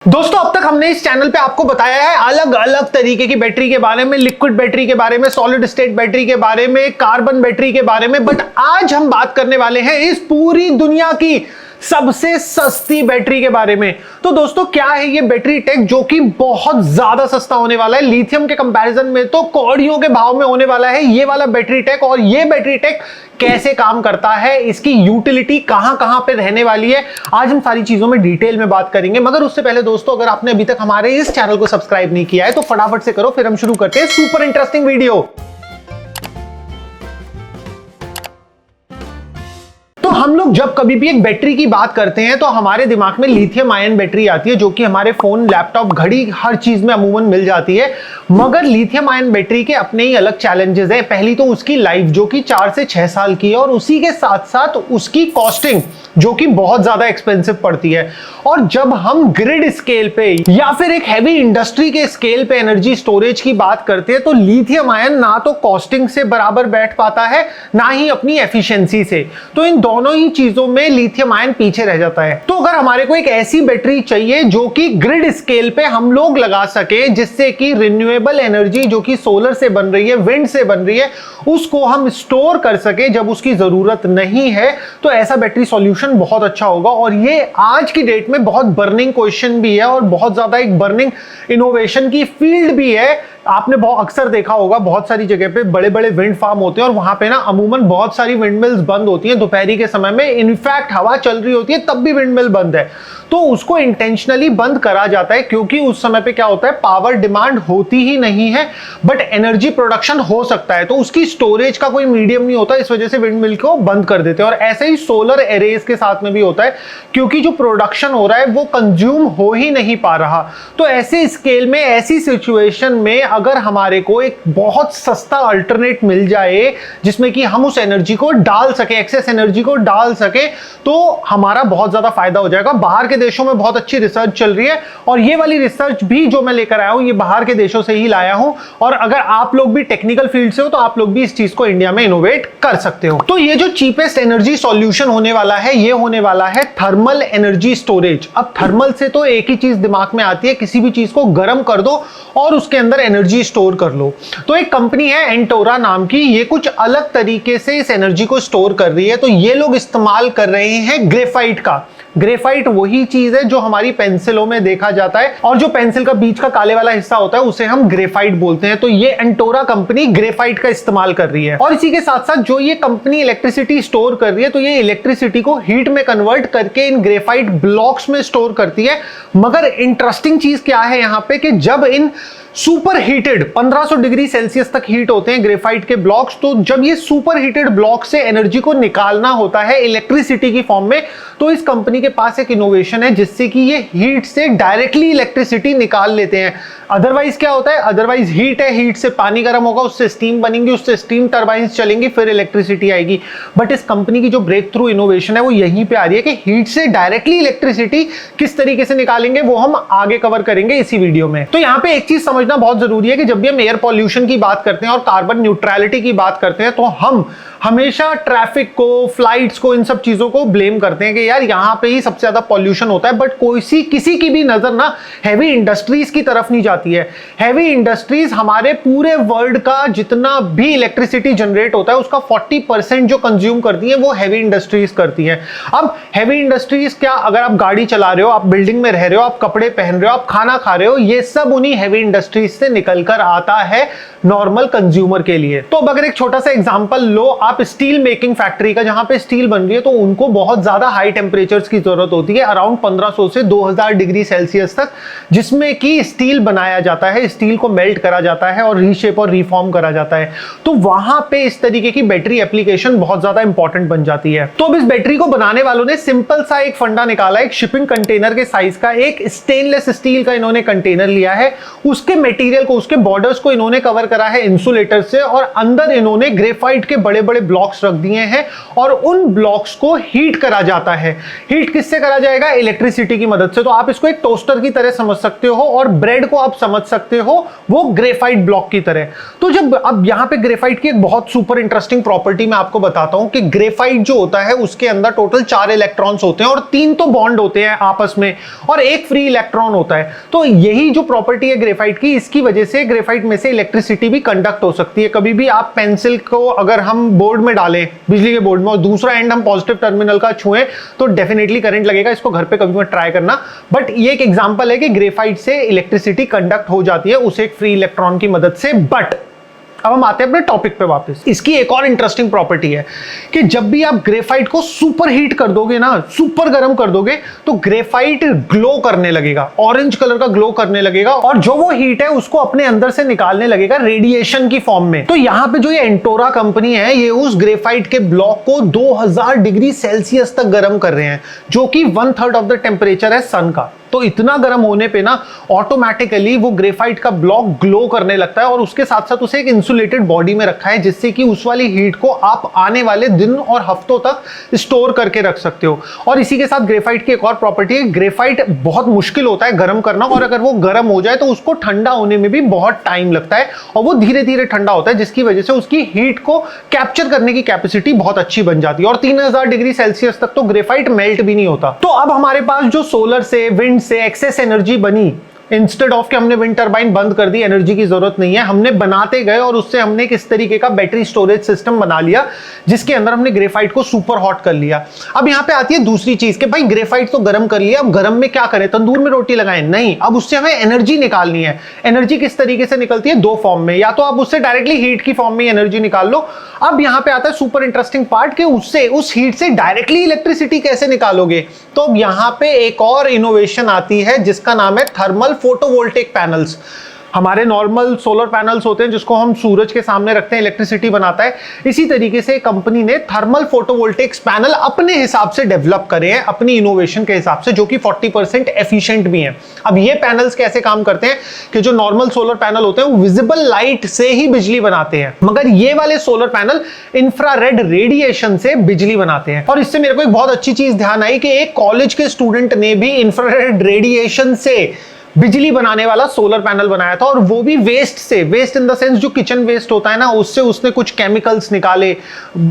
दोस्तों अब तक हमने इस चैनल पे आपको बताया है अलग अलग तरीके की बैटरी के बारे में, लिक्विड बैटरी के बारे में, सॉलिड स्टेट बैटरी के बारे में, कार्बन बैटरी के बारे में। बट आज हम बात करने वाले हैं इस पूरी दुनिया की सबसे सस्ती बैटरी के बारे में। तो दोस्तों क्या है ये बैटरी टेक जो कि बहुत ज्यादा सस्ता होने वाला है, लिथियम के कंपैरिजन में तो कौड़ियों के भाव में होने वाला है ये वाला बैटरी टेक। और ये बैटरी टेक कैसे काम करता है, इसकी यूटिलिटी कहां कहां पे रहने वाली है, आज हम सारी चीजों में डिटेल में बात करेंगे। मगर उससे पहले दोस्तों अगर आपने अभी तक हमारे इस चैनल को सब्सक्राइब नहीं किया है तो फटाफट से करो, फिर हम शुरू करते हैं सुपर इंटरेस्टिंग वीडियो। तो हम लोग जब कभी भी एक बैटरी की बात करते हैं तो हमारे दिमाग में लिथियम आयन बैटरी आती है जो कि हमारे फोन, लैपटॉप, घड़ी, हर चीज में अमूमन मिल जाती है। मगर लिथियम आयन बैटरी के अपने ही अलग चैलेंजेस हैं। पहली तो उसकी लाइफ जो कि 4 से 6 साल की है, और उसी के साथ साथ उसकी कॉस्टिंग जो कि बहुत ज्यादा एक्सपेंसिव पड़ती है। और जब हम ग्रिड स्केल पे या फिर एक हैवी इंडस्ट्री के स्केल पे एनर्जी स्टोरेज की बात करते हैं तो लिथियम आयन ना तो कॉस्टिंग से बराबर बैठ पाता है ना ही अपनी एफिशिएंसी से। तो इन दोनों ही चीजों में लिथियम आयन पीछे रह जाता है। तो अगर हमारे को एक ऐसी बैटरी चाहिए जो कि ग्रिड स्केल पे हम लोग लगा सके, जिससे कि रिन्यूएबल एनर्जी जो कि सोलर से बन रही है, विंड से बन रही है, उसको हम स्टोर कर सके जब उसकी जरूरत नहीं है, तो ऐसा बैटरी सॉल्यूशन बहुत अच्छा होगा। और ये आज की डेट में बहुत बर्निंग क्वेश्चन भी है और बहुत ज्यादा एक बर्निंग इनोवेशन की फील्ड भी है। आपने बहुत अक्सर देखा होगा बहुत सारी जगह पे बड़े बड़े विंड फार्म होते हैं और वहां पे ना अमूमन बहुत सारी विंड मिल्स बंद होती हैं दोपहरी के समय में। इनफैक्ट हवा चल रही होती है तब भी विंड मिल बंद है, तो उसको इंटेंशनली बंद करा जाता है क्योंकि उस समय पे क्या होता है, पावर डिमांड होती ही नहीं है बट एनर्जी प्रोडक्शन हो सकता है, तो उसकी स्टोरेज का कोई मीडियम नहीं होता, इस वजह से विंड मिल को बंद कर देते हैं। और ऐसे ही सोलर एरेज के साथ में भी होता है क्योंकि जो प्रोडक्शन हो रहा है वो कंज्यूम हो ही नहीं पा रहा। तो ऐसे स्केल में, ऐसी सिचुएशन में अगर हमारे को एक बहुत सस्ता अल्टरनेट मिल जाए जिसमें कि हम उस एनर्जी को डाल सके, एक्सेस एनर्जी को डाल सके, तो हमारा बहुत ज्यादा फायदा हो जाएगा। बाहर के देशों में बहुत अच्छी रिसर्च चल रही है और ये वाली रिसर्च भी जो मैं लेकर आया हूं ये बाहर के देशों से ही लाया हूं। और अगर आप लोग भी टेक्निकल फील्ड से हो तो आप लोग भी इस चीज को इंडिया में इनोवेट कर सकते हो। तो ये जो चीपेस्ट एनर्जी सॉल्यूशन होने वाला है ये होने वाला है थर्मल एनर्जी स्टोरेज। अब थर्मल से तो एक ही चीज दिमाग में आती है, किसी भी चीज को गर्म कर दो और उसके अंदर एनर्जी स्टोर कर लो। तो एक कंपनी है एंटोरा नाम की, ये कुछ अलग तरीके से इस एनर्जी को स्टोर कर रही है। तो ये लोग इस्तेमाल कर रहे हैं ग्रेफाइट का। ग्रेफाइट वही चीज है जो हमारी पेंसिलों में देखा जाता है और जो पेंसिल का बीच का काले वाला हिस्सा होता है उसे हम ग्रेफाइट बोलते हैं। तो ये एंटोरा कंपनी ग्रेफाइट का इस्तेमाल कर रही है। और इसी के साथ साथ जो ये कंपनी इलेक्ट्रिसिटी स्टोर कर रही है तो ये इलेक्ट्रिसिटी को हीट में कन्वर्ट करके इन ग्रेफाइट ब्लॉक्स में स्टोर करती है। मगर इंटरेस्टिंग चीज क्या है यहां पे कि जब इन सुपर हीटेड 1500 डिग्री सेल्सियस तक हीट होते हैं ग्रेफाइट के ब्लॉक्स, तो जब ये सुपर हीटेड ब्लॉक से एनर्जी को निकालना होता है इलेक्ट्रिसिटी की फॉर्म में, तो इस कंपनी के पास एक इनोवेशन है जिससे कि ये हीट से डायरेक्टली इलेक्ट्रिसिटी निकाल लेते हैं। अदरवाइज क्या होता है, अदरवाइज हीट है, हीट से पानी गर्म होगा, उससे स्टीम बनेंगी, उससे स्टीम टरबाइंस चलेंगी, फिर इलेक्ट्रिसिटी आएगी। बट इस कंपनी की जो ब्रेक थ्रू इनोवेशन है वो यहीं पे आ रही है कि हीट से डायरेक्टली इलेक्ट्रिसिटी किस तरीके से निकालेंगे वो हम आगे कवर करेंगे इसी वीडियो में। तो यहाँ पे एक चीज समझना बहुत जरूरी है कि जब भी हम एयर पॉल्यूशन की बात करते हैं और कार्बन न्यूट्रलिटी की बात करते हैं तो हम हमेशा ट्रैफिक को, फ्लाइट्स को, इन सब चीजों को ब्लेम करते हैं कि यार यहां पे ही सबसे ज्यादा पॉल्यूशन होता है। बट किसी की भी नजर ना हैवी इंडस्ट्रीज की तरफ नहीं जाती है। हैवी इंडस्ट्रीज हमारे पूरे वर्ल्ड का जितना भी इलेक्ट्रिसिटी जनरेट होता है उसका 40% जो कंज्यूम करती है वो हैवी इंडस्ट्रीज करती है। अब हैवी इंडस्ट्रीज क्या, अगर आप गाड़ी चला रहे हो, आप बिल्डिंग में रह रहे हो, आप कपड़े पहन रहे हो, आप खाना खा रहे हो, ये सब उन्हीं हैवी इंडस्ट्रीज से निकलकर आता है नॉर्मल कंज्यूमर के लिए। तो अब अगर एक छोटा सा एग्जांपल लो आप स्टील मेकिंग फैक्ट्री का, जहां पे स्टील बन रही है तो उनको बहुत ज्यादा हाई टेम्परेचर्स की जरूरत होती है, अराउंड 1500 से 2000 डिग्री सेल्सियस तक, जिसमें कि स्टील बनाया जाता है, स्टील को मेल्ट करा जाता है और रीशेप और रिफॉर्म करा जाता है। तो वहां पे इस तरीके की बैटरी एप्लीकेशन बहुत ज्यादा इंपॉर्टेंट बन जाती है। तो अब इस बैटरी को बनाने वालों ने सिंपल सा एक फंडा निकाला, एक शिपिंग कंटेनर के साइज का एक स्टेनलेस स्टील का इन्होंने कंटेनर लिया है, उसके मटेरियल को, उसके बॉर्डर्स को इन्होंने कवर करा है इंसुलेटर से और अंदर इन्होंने ग्रेफाइट के बड़े बड़े ब्लॉक्स रख दिए हैं और उन ब्लॉक्स को हीट करा जाता है। है। हीट किससे करा जाएगा? इलेक्ट्रिसिटी की मदद से। तो आप इसको एक टोस्टर की तरह समझ सकते हो और ब्रेड को आप समझ सकते हो वो ग्रेफाइट ब्लॉक की तरह। तो जब अब यहां पे ग्रेफाइट की एक बहुत सुपर इंटरेस्टिंग प्रॉपर्टी मैं आपको बताता हूं कि ग्रेफाइट जो होता है उसके अंदर टोटल 4 इलेक्ट्रॉन्स होते हैं और 3 तो बॉन्ड होते हैं आपस में और एक फ्री इलेक्ट्रॉन होता है। तो यही जो प्रॉपर्टी है ग्रेफाइट की, इसकी वजह से ग्रेफाइट में से इलेक्ट्रिसिटी भी कंडक्ट हो सकती है। कभी भी आप पेंसिल को अगर हम बोर्ड में डालें, बिजली के बोर्ड में, और दूसरा एंड हम पॉजिटिव टर्मिनल का छुएं तो डेफिनेटली करंट लगेगा। इसको घर पे कभी मत ट्राई करना, बट ये एक एग्जांपल है कि ग्रेफाइट से इलेक्ट्रिसिटी कंडक्ट हो जाती है उसे एक फ्री इलेक्ट्रॉन की मदद से। बट अब हम आते हैं अपने टॉपिक पे वापस। इसकी एक और इंटरेस्टिंग प्रॉपर्टी है कि जब भी आप ग्रेफाइट को सुपर हीट कर दोगे ना, सुपर गर्म कर दोगे, तो ग्रेफाइट ग्लो करने लगेगा, ऑरेंज कलर का ग्लो करने लगेगा और जो वो हीट है उसको अपने अंदर से निकालने लगेगा रेडिएशन की फॉर्म में। तो यहां पे जो ये एंटोरा कंपनी है, ये उस ग्रेफाइट के ब्लॉक को 2000 डिग्री सेल्सियस तक गर्म कर रहे हैं, जो कि 1/3 ऑफ द टेम्परेचर है सन का। तो इतना गर्म होने पे ना ऑटोमेटिकली वो ग्रेफाइट का ब्लॉक ग्लो करने लगता है और उसके साथ साथ उसे एक इंसुलेटेड बॉडी में रखा है, जिससे कि उस वाली हीट को आप आने वाले दिन और हफ्तों तक स्टोर करके रख सकते हो। और इसी के साथ ग्रेफाइट की एक और प्रॉपर्टी है, ग्रेफाइट बहुत मुश्किल होता है गर्म करना, और अगर वो गर्म हो जाए तो उसको ठंडा होने में भी बहुत टाइम लगता है और वो धीरे धीरे ठंडा होता है, जिसकी वजह से उसकी हीट को कैप्चर करने की कैपेसिटी बहुत अच्छी बन जाती है और 3000 डिग्री सेल्सियस तक तो ग्रेफाइट मेल्ट भी नहीं होता। तो अब हमारे पास जो सोलर से, विंड से एक्सेस एनर्जी बनी, इंस्टेड ऑफ कि हमने विंड टरबाइन बंद कर दी, एनर्जी की जरूरत नहीं है, हमने बनाते गए और उससे हमने किस तरीके का बैटरी स्टोरेज सिस्टम बना लिया जिसके अंदर हमने ग्रेफाइट को सुपर हॉट कर लिया। अब यहां पे आती है दूसरी चीज कि भाई ग्रेफाइट तो गर्म कर लिया, अब गर्म में क्या करें? तंदूर में रोटी लगाएं? नहीं, अब उससे हमें एनर्जी निकालनी है। एनर्जी किस तरीके से निकलती है? 2 फॉर्म में, या तो आप उससे डायरेक्टली हीट की फॉर्म में एनर्जी निकाल लो। अब यहां पे आता है सुपर इंटरेस्टिंग पार्ट कि उससे, उस हीट से डायरेक्टली इलेक्ट्रिसिटी कैसे निकालोगे? तो अब यहां पे एक और इनोवेशन आती है जिसका नाम है थर्मल फोटोवोल्टिक पैनल्स। हमारे नॉर्मल सोलर पैनल्स होते हैं जिसको हम सूरज के सामने रखते हैं, इलेक्ट्रिसिटी बनाता है। इसी तरीके से कंपनी ने थर्मल फोटोवोल्टिक्स पैनल अपने हिसाब से डेवलप करे हैं, अपनी इनोवेशन के हिसाब से, जो कि 40% एफिशिएंट भी हैं। अब ये पैनल्स कैसे काम करते हैं कि जो नॉर्मल सोलर पैनल होते हैं वो विजिबल लाइट से ही बिजली बनाते हैं, मगर ये वाले सोलर पैनल इंफ्रारेड रेडिएशन से बिजली बनाते हैं। और इससे मेरे को एक बहुत अच्छी चीज ध्यान आई कि एक कॉलेज के स्टूडेंट ने भी इंफ्रारेड रेडिएशन से बिजली बनाने वाला सोलर पैनल बनाया था, और वो भी वेस्ट से। वेस्ट इन द सेंस जो किचन वेस्ट होता है ना, उससे उसने कुछ केमिकल्स निकाले,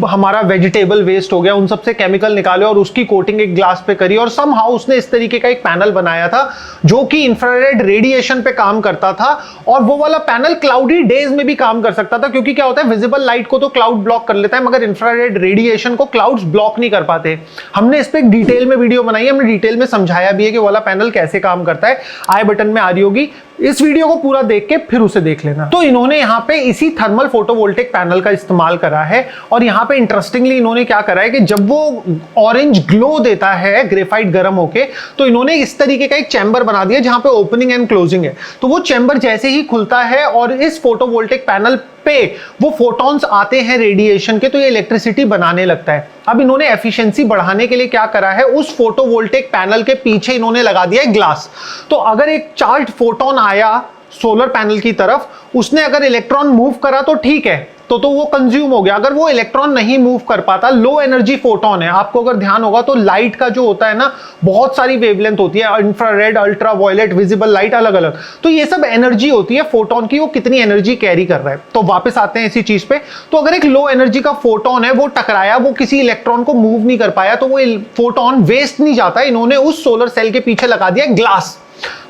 हमारा वेजिटेबल वेस्ट हो गया, उन सब से केमिकल निकाले और उसकी कोटिंग एक ग्लास पे करी और समहाउ उसने इस तरीके का एक पैनल बनाया था जो कि इंफ्रारेड रेडिएशन पे काम करता था। और वो वाला पैनल क्लाउडी डेज में भी काम कर सकता था, क्योंकि क्या होता है, विजिबल लाइट को तो क्लाउड ब्लॉक कर लेता है मगर इंफ्रारेड रेडिएशन को क्लाउड्स ब्लॉक नहीं कर पाते। हमने इस पे एक डिटेल में वीडियो बनाई है, हमने डिटेल में समझाया भी है कि वाला पैनल कैसे काम करता है, आई बटन में आ रही होगी, इस वीडियो को पूरा देख के फिर उसे देख लेना। तो इन्होंने यहां पे इसी थर्मल फोटोवोल्टिक पैनल का इस्तेमाल करा है और यहां पे इंटरेस्टिंगली इन्होंने क्या करा है कि जब वो ऑरेंज ग्लो देता है ग्रेफाइट गर्म होके, तो इन्होंने इस तरीके का एक चैम्बर बना दिया जहां पे ओपनिंग एंड क्लोजिंग है। तो वो चैम्बर जैसे ही खुलता है और इस फोटोवोल्टिक पैनल पे वो फोटॉन्स आते हैं रेडिएशन के, तो ये इलेक्ट्रिसिटी बनाने लगता है। अब इन्होंने एफिशिएंसी बढ़ाने के लिए क्या करा है, उस फोटोवोल्टिक पैनल के पीछे इन्होंने लगा दिया है ग्लास। तो अगर एक चार्ज फोटोन आया सोलर पैनल की तरफ, उसने अगर इलेक्ट्रॉन मूव करा तो ठीक है, तो वो कंज्यूम हो गया। अगर वो इलेक्ट्रॉन नहीं मूव कर पाता, लो एनर्जी फोटोन है, आपको अगर ध्यान होगा तो लाइट का जो होता है ना, बहुत सारी वेवलेंथ होती है, infrared, ultraviolet, visible light, अलग अलग। तो ये सब एनर्जी होती है फोटोन की, वो कितनी एनर्जी कैरी कर रहा है। तो वापस आते हैं इसी चीज पे। तो अगर एक लो एनर्जी का फोटोन है, वो टकराया, वो किसी इलेक्ट्रॉन को मूव नहीं कर पाया, तो वो फोटोन वेस्ट नहीं जाता। इन्होंने उस सोलर सेल के पीछे लगा दिया ग्लास।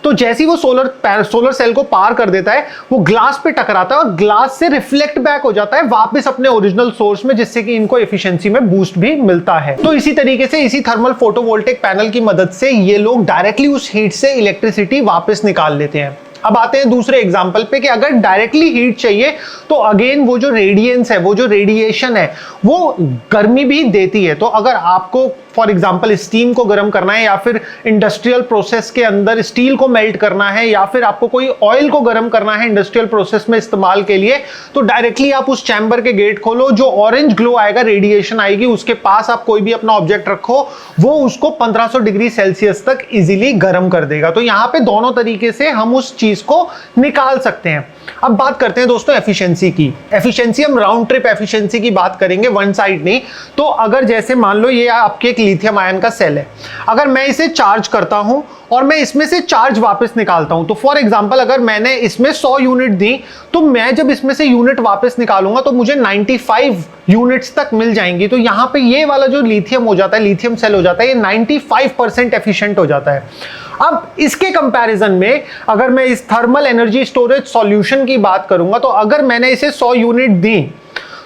तो जैसे ही वो सोलर सेल को पार कर देता है, वो ग्लास पे टकराता है और ग्लास से रिफ्लेक्ट बैक हो जाता है वापस अपने ओरिजिनल सोर्स में, जिससे कि इनको एफिशिएंसी में बूस्ट भी मिलता है। तो इसी तरीके से इसी थर्मल फोटोवोल्टिक पैनल की मदद से ये लोग डायरेक्टली उस हीट से इलेक्ट्रिसिटी वापस निकाल लेते हैं। अब आते हैं दूसरे एग्जांपल पे कि अगर डायरेक्टली हीट चाहिए तो अगेन वो जो रेडियंस है, वो जो रेडिएशन है, वो गर्मी भी देती है। तो अगर आपको फॉर एग्जांपल स्टीम को गर्म करना है, या फिर इंडस्ट्रियल प्रोसेस के अंदर स्टील को मेल्ट करना है, या फिर आपको कोई ऑयल को गर्म करना है इंडस्ट्रियल प्रोसेस में इस्तेमाल के लिए, तो डायरेक्टली आप उस चैम्बर के गेट खोलो, जो ऑरेंज ग्लो आएगा, रेडिएशन आएगी, उसके पास आप कोई भी अपना ऑब्जेक्ट रखो, वो उसको 1500 डिग्री सेल्सियस तक इजीली गर्म कर देगा। तो यहां पे दोनों तरीके से हम उस चीज को निकाल सकते हैं। अब बात करते हैं दोस्तों एफिशिएंसी की। एफिशिएंसी हम राउंड ट्रिप एफिशिएंसी की बात करेंगे, वन साइड नहीं। तो अगर जैसे मान लो ये आपके एक एक लिथियम आयन का सेल है। अगर मैं इसे चार्ज करता हूं और मैं इसमें से चार्ज वापस निकालता हूं, तो फॉर एग्जांपल अगर मैंने इसमें 100 यूनिट दी, तो मैं जब इसमें से यूनिट वापस निकालूंगा तो मुझे 95 यूनिट्स तक मिल जाएंगी। तो यहां पे ये वाला जो लिथियम हो जाता है, लिथियम सेल हो जाता है, ये 95% एफिशिएंट हो जाता है। अब इसके कंपैरिजन में अगर मैं इस थर्मल एनर्जी स्टोरेज सॉल्यूशन की बात करूंगा, तो अगर मैंने इसे 100 यूनिट दी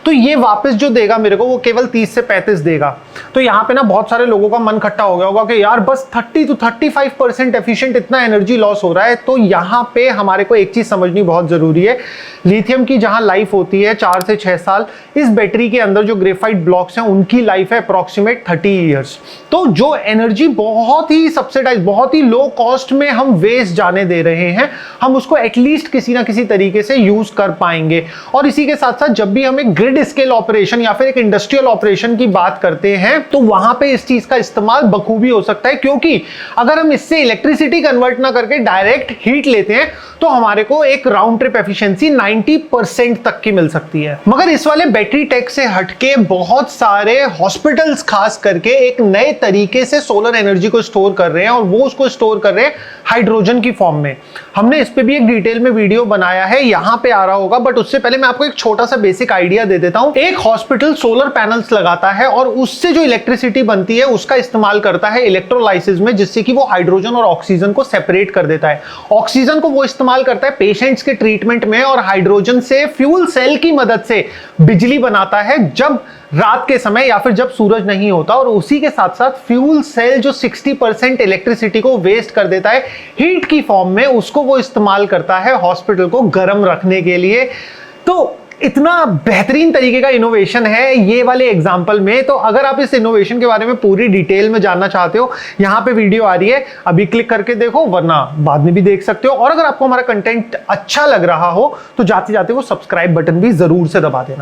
तो ये वापस जो देगा मेरे को वो केवल 30 से 35 देगा। तो यहाँ पे ना बहुत सारे लोगों का मन खट्टा हो गया होगा कि यार बस 30 to 35% एफिशिएंट इतना एनर्जी लॉस हो रहा है। तो यहाँ पे हमारे को एक चीज समझनी बहुत जरूरी है, लिथियम की जहां लाइफ होती है 4 से 6 साल, इस बैटरी के अंदर जो ग्रेफाइट ब्लॉक्स हैं उनकी लाइफ है अप्रोक्सीमेट 30 ईयर्स। तो जो एनर्जी बहुत ही सब्सिडाइज, बहुत ही लो कॉस्ट में हम वेस्ट जाने दे रहे हैं, हम उसको एटलीस्ट किसी ना किसी तरीके से यूज कर पाएंगे। और इसी के साथ साथ जब भी हम एक ग्रिड स्केल ऑपरेशन या फिर एक इंडस्ट्रियल ऑपरेशन की बात करते हैं, तो वहां पे इस चीज का इस्तेमाल बखूबी हो सकता है, क्योंकि अगर हम इससे इलेक्ट्रिसिटी कन्वर्ट ना करके डायरेक्ट हीट लेते हैं तो हमारे को एक राउंड ट्रिप एफिशिएंसी 90% तक की मिल सकती है। मगर इस वाले बैटरी टेक से हटके बहुत सारे हॉस्पिटल्स खास करके एक नए तरीके से सोलर एनर्जी को स्टोर कर रहे हैं, और वो उसको स्टोर कर रहे हैं हाइड्रोजन की फॉर्म में। हमने इस पे भी एक डिटेल में वीडियो बनाया है, यहां पे आ रहा होगा, बट उससे पहले मैं आपको एक छोटा सा बेसिक आइडिया दे देता हूं। एक हॉस्पिटल सोलर पैनल्स लगाता है और उससे जो इलेक्ट्रिसिटी बनती है उसका इस्तेमाल करता है इलेक्ट्रोलाइसिस में, जिससे कि वो हाइड्रोजन और ऑक्सीजन को सेपरेट कर देता है। ऑक्सीजन को वो इस्तेमाल करता है पेशेंट्स के ट्रीटमेंट में, और हाइड्रोजन से फ्यूल सेल की मदद से बिजली बनाता है जब रात के समय या फिर जब सूरज नहीं होता। और उसी के साथ साथ फ्यूल सेल जो 60% इलेक्ट्रिसिटी को वेस्ट कर देता है हीट की फॉर्म में, उसको वो इस्तेमाल करता है हॉस्पिटल को गर्म रखने के लिए। तो इतना बेहतरीन तरीके का इनोवेशन है ये वाले एग्जाम्पल में। तो अगर आप इस इनोवेशन के बारे में पूरी डिटेल में जानना चाहते हो, यहां पे वीडियो आ रही है, अभी क्लिक करके देखो, वरना बाद में भी देख सकते हो। और अगर आपको हमारा कंटेंट अच्छा लग रहा हो तो जाते जाते वो सब्सक्राइब बटन भी जरूर से दबा देना।